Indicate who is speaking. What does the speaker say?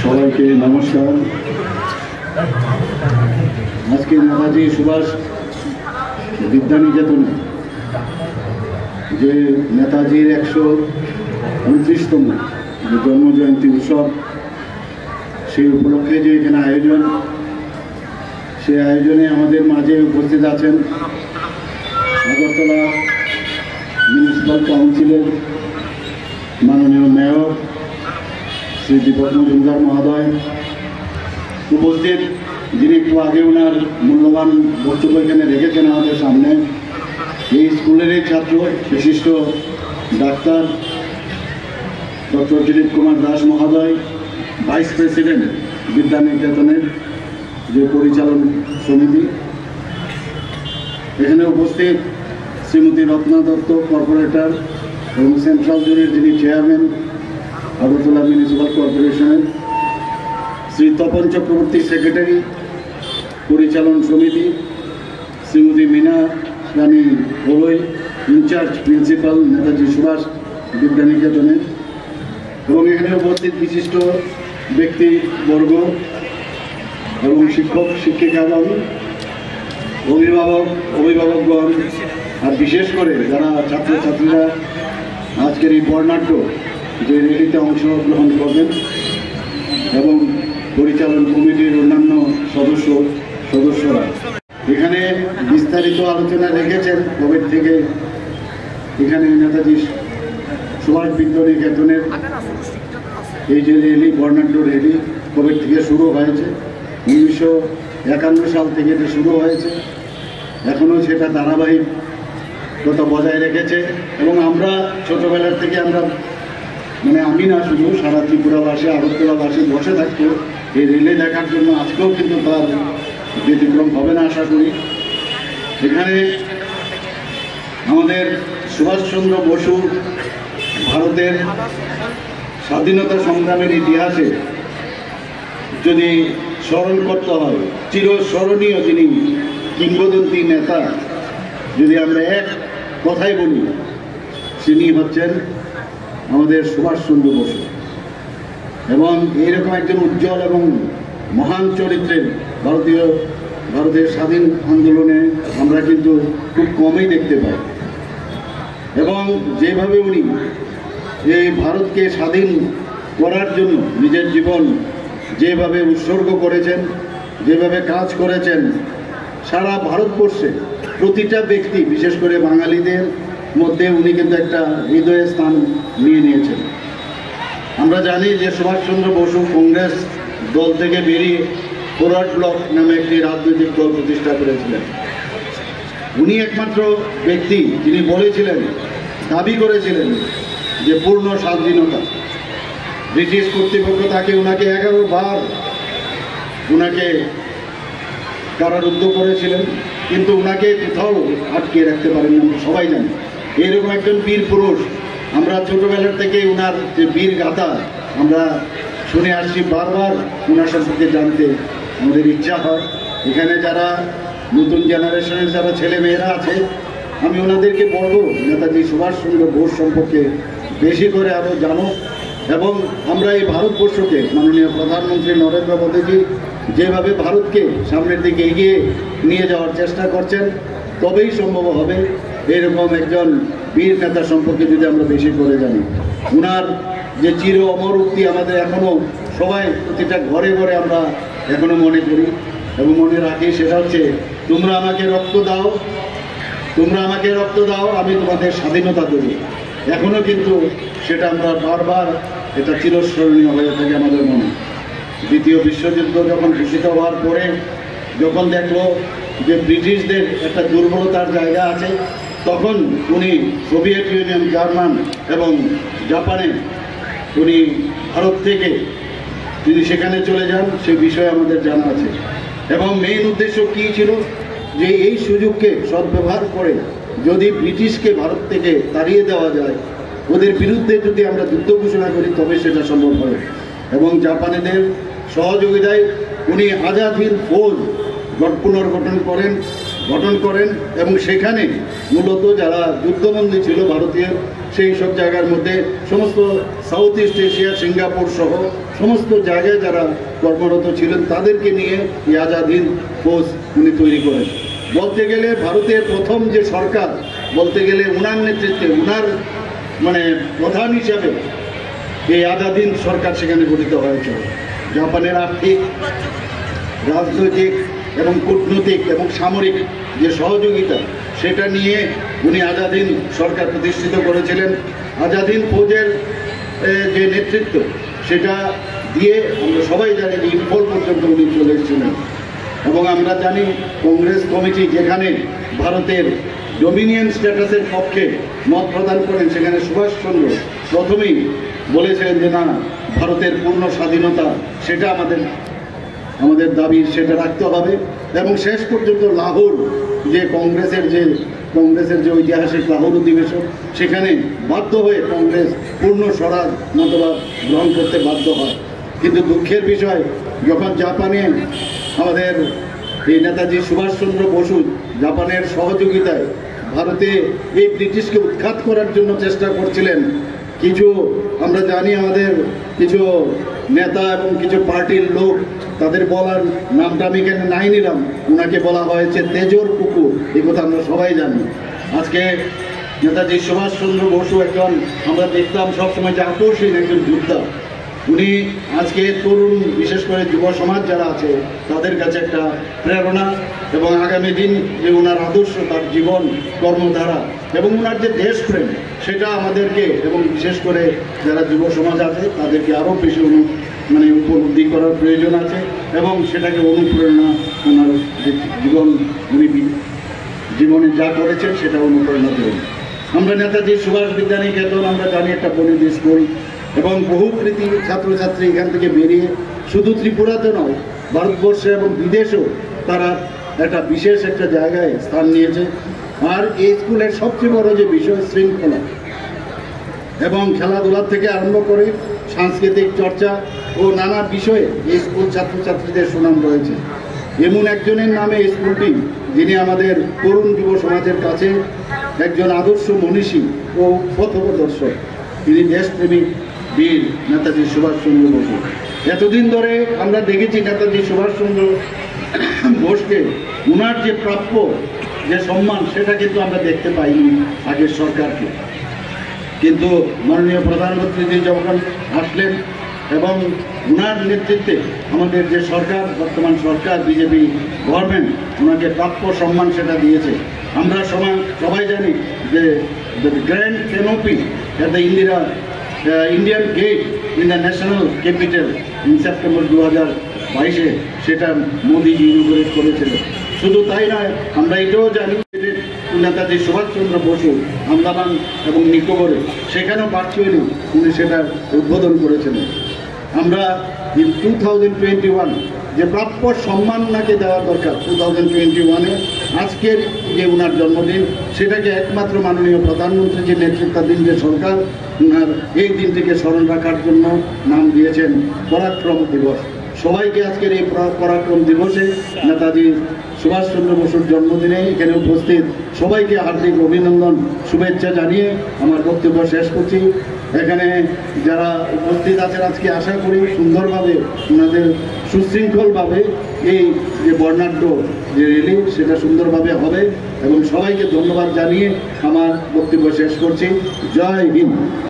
Speaker 1: সবাইকে নমস্কার। আজকে নেতাজি সুভাষ বিদ্যানিকেতনে যে নেতাজির 129তম যে জন্মজয়ন্তী উৎসব, সেই উপলক্ষে যে এখানে আয়োজন, সেই আয়োজনে আমাদের মাঝে উপস্থিত আছেন আগরতলা মিউনিসিপ্যাল কাউন্সিলের মাননীয় মেয়র শ্রী দীপক মজুমদার মহোদয় উপস্থিত, যিনি একটু আগে ওনার মূল্যবান বক্তব্য এখানে রেখেছেন আমাদের সামনে। এই স্কুলেরই ছাত্র, বিশিষ্ট ডাক্তার ডক্টর দিলীপ কুমার দাস মহোদয়, ভাইস প্রেসিডেন্ট বিদ্যানিকেতনের যে পরিচালন সমিতি। এখানে উপস্থিত শ্রীমতী রত্না দত্ত কর্পোরেটর এবং সেন্ট্রাল জোনের যিনি চেয়ারম্যান আগরতলা মিউনিসিপ্যাল কর্পোরেশনের, শ্রী তপন চক্রবর্তী সেক্রেটারি পরিচালন সমিতি, শ্রীমতী মীনা রানী গোলই ইনচার্জ প্রিন্সিপাল নেতাজি সুভাষ বিদ্যানিকেতনের, এবং এখানে উপস্থিত বিশিষ্ট ব্যক্তিবর্গ এবং শিক্ষক শিক্ষিকাগণ, অভিভাবকগণ, আর বিশেষ করে যারা ছাত্রছাত্রীরা আজকের এই বর্ণাঢ্য যে র্যালিতে অংশগ্রহণ করবেন এবং পরিচালন কমিটির অন্যান্য সদস্যরা এখানে বিস্তারিত আলোচনা রেখেছেন। কোভিড থেকে এখানে নেতাজি সুভাষ বিদ্যানিকেতনের এই যে র্যালি, বর্ণাঢ্য র্যালি কোভিড থেকে শুরু হয়েছে। 1951 সাল থেকে এটা শুরু হয়েছে, এখনও সেটা ধারাবাহিকতা বজায় রেখেছে। এবং আমরা ছোটোবেলার থেকে আমরা আমি না, শুধু সারা ত্রিপুরাবাসী, আগরতলাবাসী বসে থাকতো এই রিলে দেখার জন্য। আজকেও কিন্তু তার ব্যতিক্রম হবে না আশা করি। এখানে আমাদের সুভাষচন্দ্র বসু ভারতের স্বাধীনতা সংগ্রামের ইতিহাসে যদি স্মরণ করতে হয়, চিরস্মরণীয় যিনি কিংবদন্তি নেতা, যদি আমরা এক কথাই বলি, তিনি হচ্ছেন আমাদের সুভাষচন্দ্র বসু। এবং এইরকম একজন উজ্জ্বল এবং মহান চরিত্রের ভারতের স্বাধীন আন্দোলনে আমরা কিন্তু খুব কমই দেখতে পাই। এবং যেভাবে উনি এই ভারতকে স্বাধীন করার জন্য নিজের জীবন যেভাবে উৎসর্গ করেছেন, যেভাবে কাজ করেছেন, সারা ভারতবর্ষে প্রতিটা ব্যক্তি, বিশেষ করে বাঙালিদের মধ্যে উনি কিন্তু একটা হৃদয়ের স্থান নিয়ে নিয়েছেন। আমরা জানি যে সুভাষচন্দ্র বসু কংগ্রেস দল থেকে বেরিয়ে ফরওয়ার্ড ব্লক নামে একটি রাজনৈতিক দল প্রতিষ্ঠা করেছিলেন। উনি একমাত্র ব্যক্তি যিনি বলেছিলেন, দাবি করেছিলেন যে পূর্ণ স্বাধীনতা। ব্রিটিশ কর্তৃপক্ষ ওনাকে 11 বার কারারুদ্ধ করেছিলেন, কিন্তু ওনাকে কোথাও আটকে রাখতে পারেন না, সবাই জানে। এরকম একজন বীর পুরুষ, আমরা ছোটোবেলার থেকে ওনার যে বীর গাথা আমরা শুনে আসছি, বারবার ওনার সম্পর্কে জানতে আমাদের ইচ্ছা হয়। এখানে যারা নতুন জেনারেশনের যারা ছেলে মেয়েরা আছে, আমি ওনাদেরকে বলবো নেতাজি সুভাষচন্দ্র বোস সম্পর্কে বেশি করে আরও জানো। এবং আমরা এই ভারতবর্ষকে মাননীয় প্রধানমন্ত্রী নরেন্দ্র মোদীজি যেভাবে ভারতকে সামনের দিকে এগিয়ে নিয়ে যাওয়ার চেষ্টা করছেন, তবেই সম্ভব হবে এরকম একজন বীর নেতা সম্পর্কে যদি আমরা বেশি করে জানি। ওনার যে চির অমর উক্তি আমাদের এখনও সবাই প্রতিটা ঘরে ঘরে আমরা এখনও মনে করি এবং মনে রাখি, সেটা হচ্ছে, তোমরা আমাকে রক্ত দাও, আমি তোমাদের স্বাধীনতা দেব। এখনও কিন্তু সেটা আমরা বারবার, এটা চিরস্মরণীয় হয়ে থাকে আমাদের মনে। দ্বিতীয় বিশ্বযুদ্ধ যখন ঘোষিত হওয়ার পরে যখন দেখলো যে ব্রিটিশদের একটা দুর্বলতার জায়গা আছে, তখন উনি সোভিয়েত ইউনিয়ন, জার্মান এবং জাপানে উনি ভারত থেকে তিনি সেখানে চলে যান, সে বিষয়ে আমাদের জানা আছে। এবং মেইন উদ্দেশ্য কী ছিল, যে এই সুযোগকে সদ্ব্যবহার করে যদি ব্রিটিশকে ভারত থেকে তাড়িয়ে দেওয়া যায়, ওদের বিরুদ্ধে যদি আমরা যুদ্ধ ঘোষণা করি, তবে সেটা সম্ভব হবে। এবং জাপানিদের সহযোগিতায় উনি আজাদ হিন্দ ফৌজ পুনর্গঠন করেন এবং সেখানে মূলত যারা যুদ্ধবন্দী ছিল ভারতীয়, সেই সব জায়গার মধ্যে সমস্ত সাউথ ইস্ট এশিয়া, সিঙ্গাপুর সহ সমস্ত জায়গায় যারা কর্মরত ছিলেন তাদেরকে নিয়ে এই আজাদ হিন্দ ফৌজ উনি তৈরি করেন। বলতে গেলে ভারতের প্রথম যে সরকার, বলতে গেলে উনার নেতৃত্বে, উনার মানে প্রধান হিসাবে এই আজাদ হিন্দ সরকার সেখানে গঠিত হয়েছিল। জাপানের আর্থিক, রাজনৈতিক এবং কূটনৈতিক এবং সামরিক যে সহযোগিতা, সেটা নিয়ে উনি আজাদ হিন্দ সরকার প্রতিষ্ঠিত করেছিলেন। আজাদ হিন্দ ফৌজের যে নেতৃত্ব, সেটা দিয়ে আমরা সবাই জানি যে ইম্ফল পর্যন্ত উনি চলে এসেছিলেন। এবং আমরা জানি কংগ্রেস কমিটি যেখানে ভারতের ডোমিনিয়ন স্ট্যাটাসের পক্ষে মত প্রদান করেন, সেখানে সুভাষচন্দ্র প্রথমেই বলেছিলেন যে না, ভারতের পূর্ণ স্বাধীনতা সেটা আমাদের দাবি, সেটা রাখতে হবে। এবং শেষ পর্যন্ত লাহোর যে কংগ্রেসের যে ঐতিহাসিক লাহোর অধিবেশন, সেখানে বাধ্য হয়ে কংগ্রেস পূর্ণ স্বরাজ মতবাদ গ্রহণ করতে বাধ্য হয়। কিন্তু দুঃখের বিষয়, যখন জাপানে আমাদের এই নেতাজি সুভাষচন্দ্র বসু জাপানের সহযোগিতায় ভারতে এই ব্রিটিশকে উৎখাত করার জন্য চেষ্টা করছিলেন, কিছু আমরা জানি আমাদের কিছু নেতা এবং কিছু পার্টির লোক, তাদের বলার নামটা আমি এখানে নাই নিলাম, ওনাকে বলা হয়েছে তেজর কুকুর। এই কথা আমরা সবাই জানি। আজকে নেতাজি সুভাষচন্দ্র বসু একজন, আমরা দেখতাম সবসময় যে আকর্ষণ একজন যোদ্ধা। উনি আজকে তরুণ, বিশেষ করে যুব সমাজ যারা আছে, তাদের কাছে একটা প্রেরণা, এবং আগামী দিন যে ওনার আদর্শ, তার জীবন কর্মধারা এবং ওনার যে দেশপ্রেম, সেটা আমাদেরকে এবং বিশেষ করে যারা যুব সমাজ আছে তাদেরকে আরও বেশি উপলব্ধি করার প্রয়োজন আছে, এবং সেটাকে অনুপ্রেরণা, ওনার যে জীবনে যা করেছেন সেটা অনুপ্রেরণা দেবেন। আমরা নেতাজি সুভাষ বিদ্যানিকেতন আমরা জানি একটা বনিদ স্কুল, এবং বহু কৃতি ছাত্রছাত্রী এখান থেকে বেরিয়ে শুধু ত্রিপুরাতে নয়, ভারতবর্ষে এবং বিদেশেও তারা একটা বিশেষ একটা জায়গায় স্থান নিয়েছে। আর এই স্কুলের সবচেয়ে বড় যে বিষয় শৃঙ্খলা, এবং খেলাধুলার থেকে আরম্ভ করে সাংস্কৃতিক চর্চা ও নানা বিষয়ে এই স্কুল ছাত্রছাত্রীদের সুনাম রয়েছে। এমন একজনের নামে এই স্কুলটি, যিনি আমাদের তরুণ যুব সমাজের কাছে একজন আদর্শ মনীষী ও পথপ্রদর্শক, তিনি দেশপ্রেমিক বীর নেতাজি সুভাষচন্দ্র বসু। এতদিন ধরে আমরা দেখেছি নেতাজি সুভাষচন্দ্র বোসকে ওনার যে প্রাপ্য যে সম্মান, সেটা কিন্তু আমরা দেখতে পাইনি আগের সরকারকে। কিন্তু মাননীয় প্রধানমন্ত্রী যখন আসলেন এবং ওনার নেতৃত্বে আমাদের যে সরকার, বর্তমান সরকার বিজেপি গভর্নমেন্ট, ওনাকে প্রাপ্য সম্মান সেটা দিয়েছে। আমরা সবাই জানি যে grand canopy at the Indian get in the national capital in September 2022 সেটা মোদিজি ইনগুরেট করেছিলেন। শুধু তাই নয়, আমরা এটাও জানি যে নেতাজি সুভাষচন্দ্র বসু আন্দামান এবং নিকোবরে, সেখানেও ভার্চুয়ালি উনি সেটা উদ্বোধন করেছিলেন। আমরা 2021 যে প্রাপ্য সম্মান ওনাকে দেওয়া দরকার, 2021-এ আজকের যে ওনার জন্মদিন, সেটাকে একমাত্র মাননীয় প্রধানমন্ত্রী যে নেতৃত্বাধীন যে সরকার, ওনার এই দিনটিকে স্মরণ রাখার জন্য নাম দিয়েছেন পরাক্রম দিবস। সবাইকে আজকের এই পরাক্রম দিবসে নেতাজি সুভাষচন্দ্র বসুর জন্মদিনে এখানে উপস্থিত সবাইকে হার্দিক অভিনন্দন, শুভেচ্ছা জানিয়ে আমার বক্তব্য শেষ করছি। এখানে যারা উপস্থিত আছেন আজকে, আশা করি সুন্দরভাবে ওনাদের সুশৃঙ্খলভাবে এই যে বর্ণাঢ্য যে র্যালি, সেটা সুন্দরভাবে হবে, এবং সবাইকে ধন্যবাদ জানিয়ে আমার বক্তব্য শেষ করছি। জয় হিন্দ।